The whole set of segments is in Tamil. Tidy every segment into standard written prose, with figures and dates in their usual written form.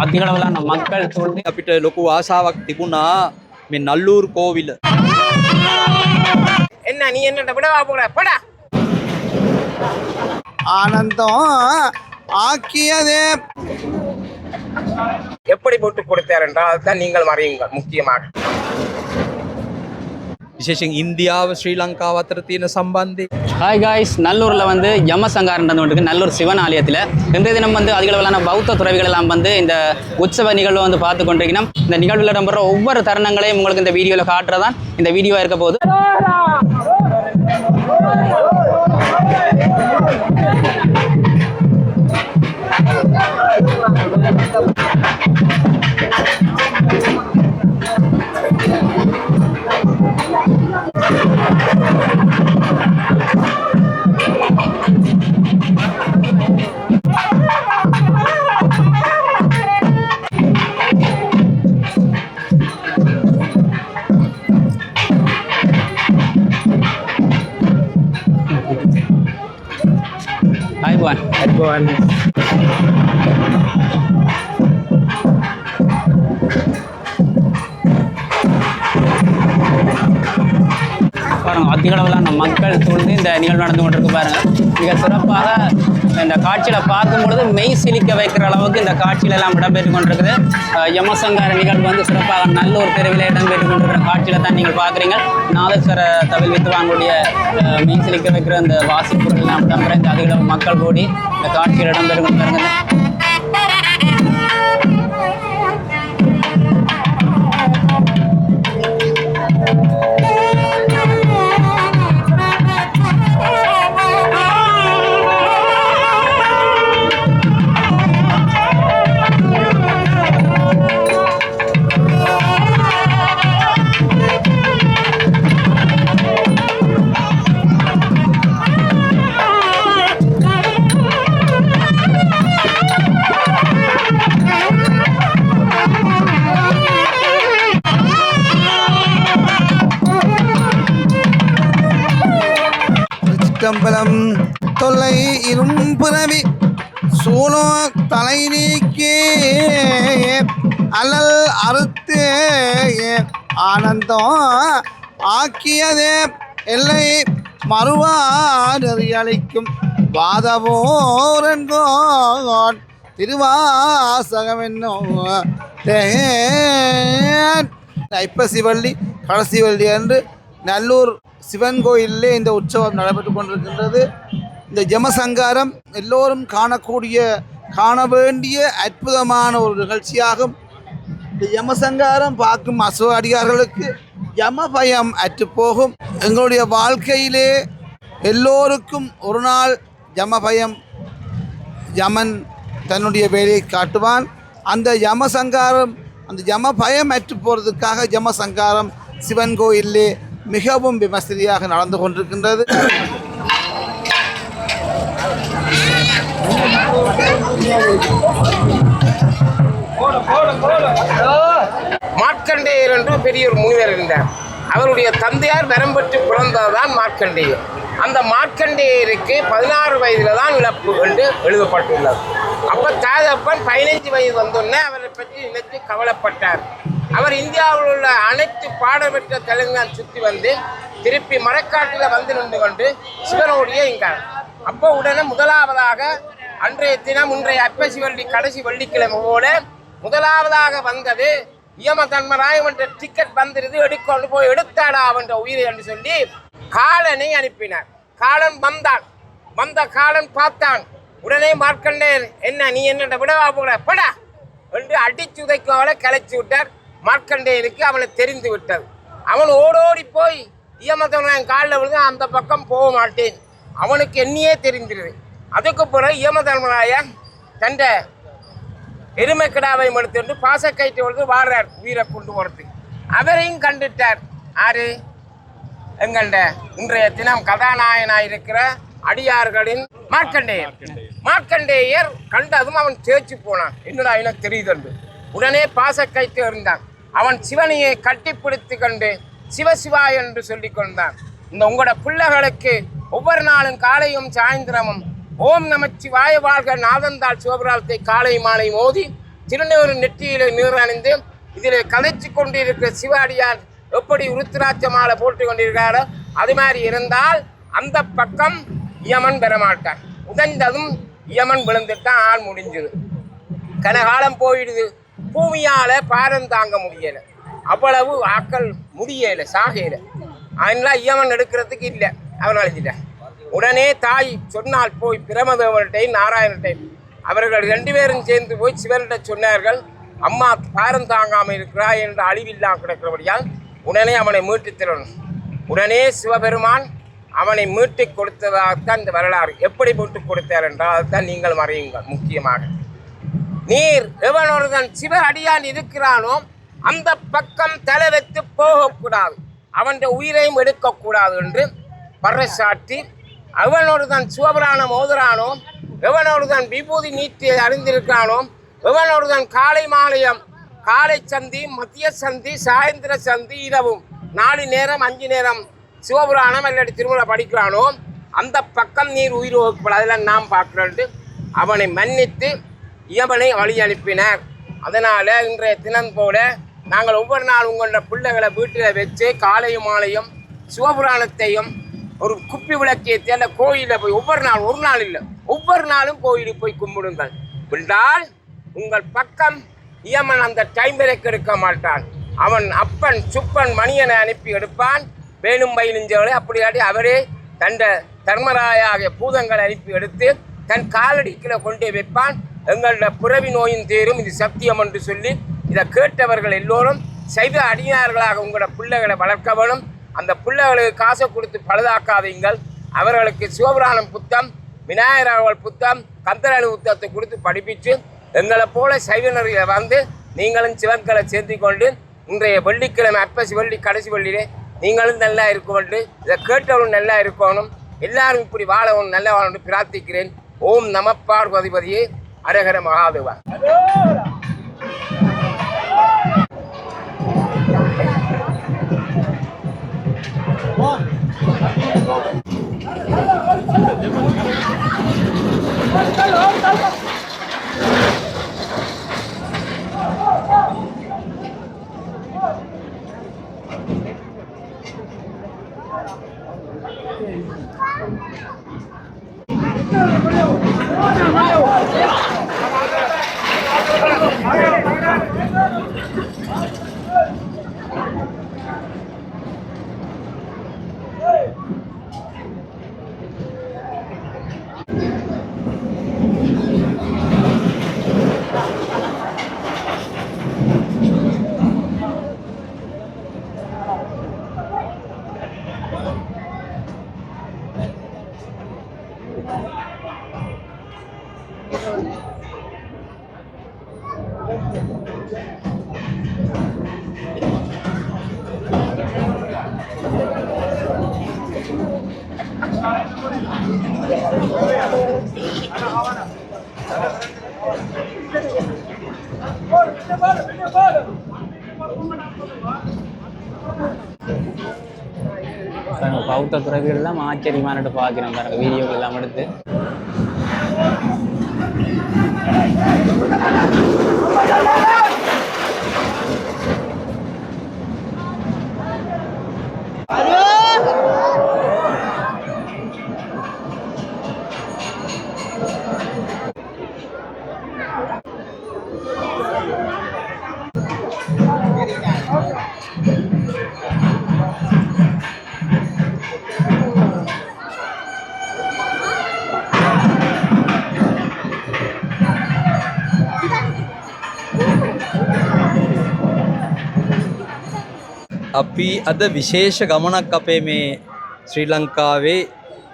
අතිගලවලන්න මක්කල් තුන්නේ අපිට ලොකු ආසාවක් තිබුණා මේ නල්ලූර් කෝවිල. என்ன நீ என்னட்ட விடவா போற படா ஆனந்தம் ஆக்கியதே எப்படி போட்டு கொடுத்தார் என்றால் அதுதான் நீங்கள் அறியுங்கள் முக்கியமாக. විශේෂයෙන් ඉන්දියාව ශ්‍රී ලංකාව අතර තියෙන සම්බන්ධය. ஹாய் காய்ஸ், நல்லூரில் வந்து யமசங்காரம் நடந்துகிட்டு நல்லூர் சிவன் ஆலயத்தில் இன்றைய தினம் வந்து அதிகளவிலான பௌத்த துறவிகள் எல்லாம் வந்து இந்த உற்சவ நிகழ்வை வந்து பார்த்து கொண்டிருக்கணும். இந்த நிகழ்வில் இடம்பெற ஒவ்வொரு தருணங்களையும் உங்களுக்கு இந்த வீடியோவில் காட்டுறதான் இந்த வீடியோவாக இருக்க போகுது. Advan. பாருங்க, அதிகளவிலான மக்கள் சூழ்ந்து இந்த நிகழ்வு நடந்து கொண்டிருக்கு பாருங்க. மிக சிறப்பாக இந்த காட்சியில பார்க்கும் பொழுது மெய் சிலிக்க வைக்கிற அளவுக்கு இந்த காட்சியில எல்லாம் இடம்பெற்று கொண்டிருக்குது. யமசங்கார நிகழ்வு வந்து சிறப்பாக நல்லூர் தெருவில் இடம்பெற்று கொண்டிருக்கிற காட்சியில தான் நீங்கள் பார்க்குறீங்க. நாதஸ்வர தவில் வித்துவாங்களுடைய மெய் சிலிக்க வைக்கிற அந்த வாசிப்பொருள் எல்லாம் இடம்பெற இந்த அதிகளவு மக்கள் கூடி இந்த காட்சியில் இடம்பெற்று கொண்டிருக்கிறது. சிற்றம்பலம் தொல்லை இரும்புறவி சூழோ தலை நீக்கே அல்லல் அறுத்து ஆனந்தம் ஆக்கியதே எல்லை மறுவாரிகளிக்கும் வாதவோரன்கோன் திருவாசகம் என்னும் ஐப்பசி வள்ளி கடைசி வள்ளி என்று நல்லூர் சிவன் கோயிலே இந்த உற்சவம் நடைபெற்று கொண்டிருக்கின்றது. இந்த ஜமசங்காரம் எல்லோரும் காண வேண்டிய அற்புதமான ஒரு நிகழ்ச்சியாகும். இந்த யமசங்காரம் பார்க்கும் அசுவ அடியார்களுக்கு யம பயம் அற்று போகும். எங்களுடைய வாழ்க்கையிலே எல்லோருக்கும் ஒரு நாள் யம பயம், யமன் தன்னுடைய வேலையை காட்டுவான். அந்த யமசங்காரம், அந்த யம பயம் அற்று போகிறதுக்காக யமசங்காரம் சிவன் கோயிலே மிகவும் விமர்சையாக நடந்து கொண்டிருக்கின்றது. மார்க்கண்டேயர் என்று பெரிய ஒரு முனிவர் இருந்தார். அவருடைய தந்தையார் வரம் பெற்று பிறந்ததுதான் மார்க்கண்டேயர். அந்த மார்க்கண்டேயருக்கு 16 வயதில் தான் இழப்பு என்று எழுதப்பட்டுள்ளது. அப்போ தாதப்பன் 15 வயது வந்தோடனே அவரை பற்றி நினைத்து கவலைப்பட்டார். அவர் இந்தியாவில் உள்ள அனைத்து பாடப்பெற்ற தெலுங்கான சுற்றி வந்து திருப்பி மரக்காட்டில் வந்து நின்று கொண்டு சிவனோடைய இங்கார். அப்போ உடனே முதலாவதாக அன்றைய தினம் இன்றைய ஐப்பசி வள்ளி கடைசி வெள்ளிக்கிழமையோடு முதலாவதாக வந்தது யம தர்மராயம் என்ற டிக்கெட் வந்துருது, எடுக்கொண்டு போய் எடுத்தாடா என்ற உயிரை என்று சொல்லி காலனை அனுப்பினார். காலன் வந்த காலன் பார்த்தான். உடனே மார்க்கண்டேயர், என்ன நீ என்னட்ட விடவா போற படா என்று அடிச்சு உதைக்கு அவளை கலைச்சி விட்டார். மார்க்கண்டேயருக்கு அவனை தெரிந்து விட்டது. அவன் ஓடோடி போய் யமதர்மராயன் காலில் விழுந்து அந்த பக்கம் போக மாட்டேன், அவனுக்கு என்னையே தெரிஞ்சிருது. அதுக்கு பிறகு யமதர்மராயன் தண்ட எருமைக்கிடாவை எடுத்துட்டு பாசக்கயிற்று விழுந்து வாடுறார் உயிரை கொண்டு போகிறதுக்கு. அவரையும் கண்டுட்டார். ஆறு எங்கள்ட இன்றைய தினம் கதாநாயகனாயிருக்கிற அடியார்களின் மார்க்கண்டேயர் கண்டதும் அவன் தேய்ச்சி போனான். என்னடா எனக்கு தெரியுது. உடனே பாசக்கயிற்று இருந்தான். அவன் சிவனையை கட்டிப்பிடித்து கொண்டு சிவசிவா என்று சொல்லி கொண்டான். இந்த உங்களோட பிள்ளைகளுக்கு ஒவ்வொரு நாளும் காலையும் சாயந்திரமும் ஓம் நமச்சிவாய வாழ்க நாதந்தாள் சிவபுராணத்தை காலை மாலை மோதி திருநூறு நெற்றியிலே நீர் அணிந்து இதில் கலைச்சு கொண்டிருக்கிற சிவாடியார் எப்படி உருத்திராட்ச மாலை போட்டு கொண்டிருக்காரோ அது மாதிரி இருந்தால் அந்த பக்கம் யமன் பெறமாட்டான். உதந்ததும் யமன் விழுந்துட்டான், ஆள் முடிஞ்சது. கனகாலம் போயிடுது. பூமியால் பாரம் தாங்க முடியலை, அவ்வளவு ஆக்கள் முடியலை, சாகையில். அதனால யமன் எடுக்கிறதுக்கு இல்லை, அவன் அழைச்சிட்டான். உடனே தாய் சொன்னால் போய் பிரமதேவர்கிட்டையும் நாராயணட்டையும் அவர்கள் 2 பேரும் சேர்ந்து போய் சிவன்கிட்ட சொன்னார்கள், அம்மா பாரம் தாங்காமல் இருக்கிறா என்ற அழிவில்லாம் கிடக்கிறபடியால் உடனே அவனை மீட்டு தரணும். உடனே சிவபெருமான் அவனை மீட்டு கொடுத்ததாகத்தான் இந்த வரலாறு. எப்படி மீட்டு கொடுத்தார் என்றால் அதுதான் நீங்கள் அறியுங்கள். முக்கியமாக நீர் எவனொருதன் சிவ அடியான் இருக்கிறானோ அந்த பக்கம் தலை வைத்து போகக்கூடாது, அவன் உயிரையும் எடுக்கக்கூடாது என்று பறைசாற்றி, அவனொருதன் சிவபுராணம் ஓதுறானோ, எவனொருதன் விபூதி நீட்டி அறிந்திருக்கிறானோ, எவனொருதன் காலை மாலையம், காலை சந்தி, மத்திய சந்தி, சாயந்திர சந்தி, இரவும் 4 நேரம் 5 நேரம் சிவபுராணம் இல்லாட்டி திருமலை படிக்கிறானோ அந்த பக்கம் நீர் உயிர் வகுப்பட அதெல்லாம் நாம் பார்க்கிறோன்ட்டு அவனை மன்னித்து யமனை வழி அனுப்பினார். அதனால் இன்றைய தினம் போல நாங்கள் ஒவ்வொரு நாள் உங்களோட பிள்ளைகளை வீட்டில் வச்சு காலையும் மாலையும் சிவபுராணத்தையும் ஒரு குப்பி விளக்கேற்றி அந்த கோயிலில் போய் ஒவ்வொரு நாள், ஒரு நாள் இல்லை, ஒவ்வொரு நாளும் கோயிலுக்கு போய் கும்பிடுங்கள். என்றால் உங்கள் பக்கம் யமன் அந்த டைம் வரைக்கும் எடுக்க மாட்டான். அவன் அப்பன் சுப்பன் மணியனை அனுப்பி எடுப்பான். வேணும் பயிலிஞ்சவளை அப்படியாட்டி அவரே தண்ட தர்மராயாக பூதங்களை அனுப்பி எடுத்து தன் காலடிக்கில் கொண்டு வைப்பான். எங்களோட புறவி நோயின் தீரும், இது சத்தியம் என்று சொல்லி இதை கேட்டவர்கள் எல்லோரும் சைவ அடியார்களாக உங்களோட பிள்ளைகளை வளர்க்க வேணும். அந்த பிள்ளைகளுக்கு காசை கொடுத்து பழுதாக்காதீங்கள். அவர்களுக்கு சிவபுராணம் புத்தம், விநாயகர் புத்தம், கந்தராணி புத்தகத்தை கொடுத்து படிப்பித்து எங்களை போல சைவனர்களை வந்து நீங்களும் சிவன்களை சேர்த்து கொண்டு இன்றைய வெள்ளிக்கிழமை அப்பசி வெள்ளி கடைசி வெள்ளியிலே நீங்களும் நல்லா இருக்கணும், இதை கேட்டவரும் நல்லா இருக்கணும், எல்லாரும் இப்படி வாழவும் நல்லா வாழணும் பிரார்த்திக்கிறேன். ஓம் நம பார்வதிபதியே, அரகர மகாதேவா. பௌத்த துறவிகள் எல்லாம் ஆச்சரியமானட்டு பார்க்கிறோம் பாருங்க, வீடியோக்கள் எல்லாம் எடுத்து. අපි අද විශේෂ ගමනක් අපේ මේ ශ්‍රී ලංකාවේ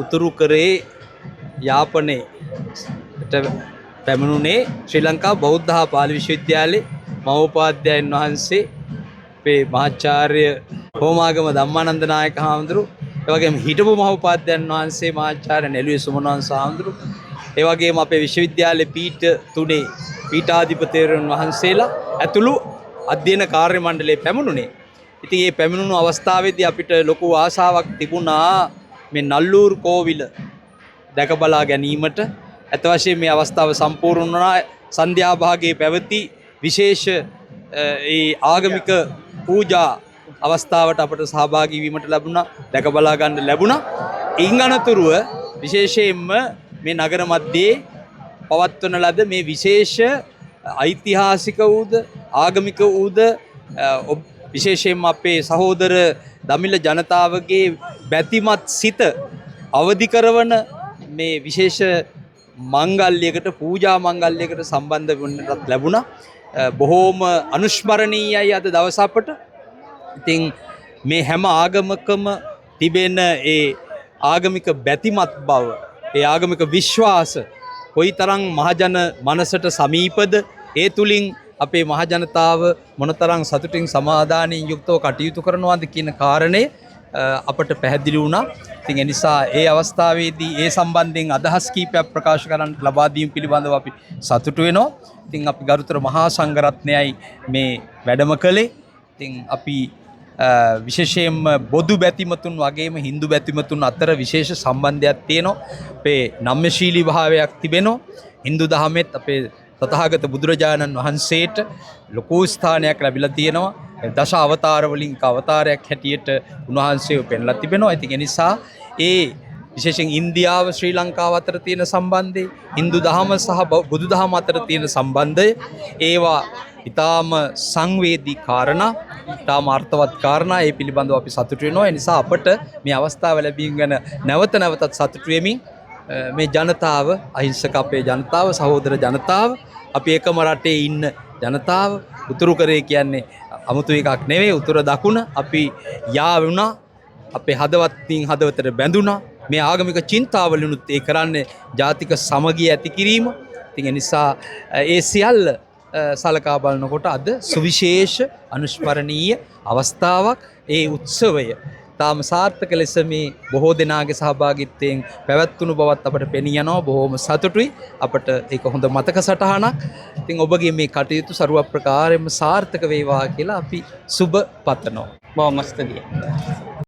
උතුරු කරේ යාපනයට පැමිණුනේ ශ්‍රී ලංකා බෞද්ධ හා පාලි විශ්වවිද්‍යාලයේ මහෝපාධ්‍යයන් වහන්සේ අපේ මහාචාර්ය හෝමාගම ධම්මානන්ද නායක හාමුදුරු, ඒ වගේම හිටපු මහෝපාධ්‍යයන් වහන්සේ මහාචාර්ය නෙළුවේ සුමනවංශ හාමුදුරු, ඒ වගේම අපේ විශ්වවිද්‍යාලයේ පීඨ තුනේ පීඨාධිපතිවරුන් වහන්සේලා ඇතුළු අධ්‍යයන කාර්ය මණ්ඩලයේ පැමිණුනේ. ඉතින් මේ පැමිණුණු අවස්ථාවේදී අපිට ලොකු ආශාවක් තිබුණා මේ නල්ලූර් කෝවිල දැක බලා ගැනීමට. අත වශයෙන් මේ අවස්ථාව සම්පූර්ණ වුණා. සන්ධ්‍යා භාගයේ පැවති විශේෂ ඒ ආගමික පූජා අවස්ථාවට අපට සහභාගී වීමට ලැබුණා, දැක බලා ගන්න ලැබුණා. ඉන් අනතුරුව විශේෂයෙන්ම මේ නගර මැදේ පවත්වන ලද මේ විශේෂ ඓතිහාසික වූද ආගමික වූද විශේෂයෙන්ම අපේ සහෝදර දමිළ ජනතාවගේ බැතිමත් සිත අවදි කරවන මේ විශේෂ මංගල්‍යයකට පූජා මංගල්‍යයකට සම්බන්ධ වෙන්නත් ලැබුණා. බොහෝම අනුස්මරණීයයි අද දවස අපට. ඉතින් මේ හැම ආගමකම තිබෙන ඒ ආගමික බැතිමත් බව, ඒ ආගමික විශ්වාස කොයිතරම් මහජන මනසට සමීපද, ඒ තුලින් අපේ මහජනතාව මොනතරම් සතුටින් සමාදානයෙන් යුක්තව කටයුතු කරනවාද කියන කාරණේ අපට පැහැදිලි වුණා. ඉතින් ඒ නිසා ඒ අවස්ථාවේදී ඒ සම්බන්ධයෙන් අදහස් කීපයක් ප්‍රකාශ කරන්න ලබා දීම පිළිබඳව අපි සතුටු වෙනවා. ඉතින් අපි ගරුතර මහා සංඝරත්නයයි මේ වැඩම කළේ. ඉතින් අපි විශේෂයෙන්ම බොදු බැතිමතුන් වගේම හින්දු බැතිමතුන් අතර විශේෂ සම්බන්ධයක් තියෙනවා. අපේ නම්‍යශීලී භාවයක් තිබෙනවා. හින්දු දහමෙත් අපේ තථාගත බුදුරජාණන් වහන්සේට ලොකු ස්ථානයක් ලැබිලා තියෙනවා. දශ අවතාර වලින් අවතාරයක් හැටියට උන්වහන්සේව පෙන්ලා තිබෙනවා. ඉතින් ඒ නිසා ඒ විශේෂයෙන් ඉන්දියාව ශ්‍රී ලංකාව අතර තියෙන සම්බන්ධය, හින්දු දහම සහ බුදු දහම අතර තියෙන සම්බන්ධය, ඒවා ඊටාම සංවේදී කාරණා, ඊටාම අර්ථවත් කාරණා. ඒ පිළිබඳව අපි සතුටු වෙනවා. ඒ නිසා අපට මේ අවස්ථාව ලැබීම ගැන නැවත නැවතත් සතුටු වෙමින් මේ ජනතාව, අහිංසක අපේ ජනතාව, සහෝදර ජනතාව, අපි එකම රටේ ඉන්න ජනතාව, උතුරු කරේ කියන්නේ 아무තු එකක් නෙවෙයි, උතුර දකුණ අපි යා වුණා. අපේ හදවතින් හදවතට බැඳුණා. මේ ආගමික චින්තාවලිනුත් ඒ කරන්නේ ජාතික සමගිය ඇති කිරීම. ඉතින් ඒ නිසා ඒ සියල්ල සලකා බලනකොට අද සුවිශේෂ අනුස්මරණීය අවස්ථාවක්. ඒ උත්සවය තාම සාර්ථක ලෙස මේ බොහෝ දෙනාගේ සහභාගීත්වයෙන් පැවැත්වුණු බවත් අපට පෙනී යනවා. බොහොම සතුටුයි. අපට ඒක හොඳ මතක සටහනක්. ඉතින් ඔබගේ මේ කටයුතු ਸਰව ප්‍රකාරයෙන්ම සාර්ථක වේවා කියලා අපි සුබ පතනවා. බොහොම ස්තුතියි.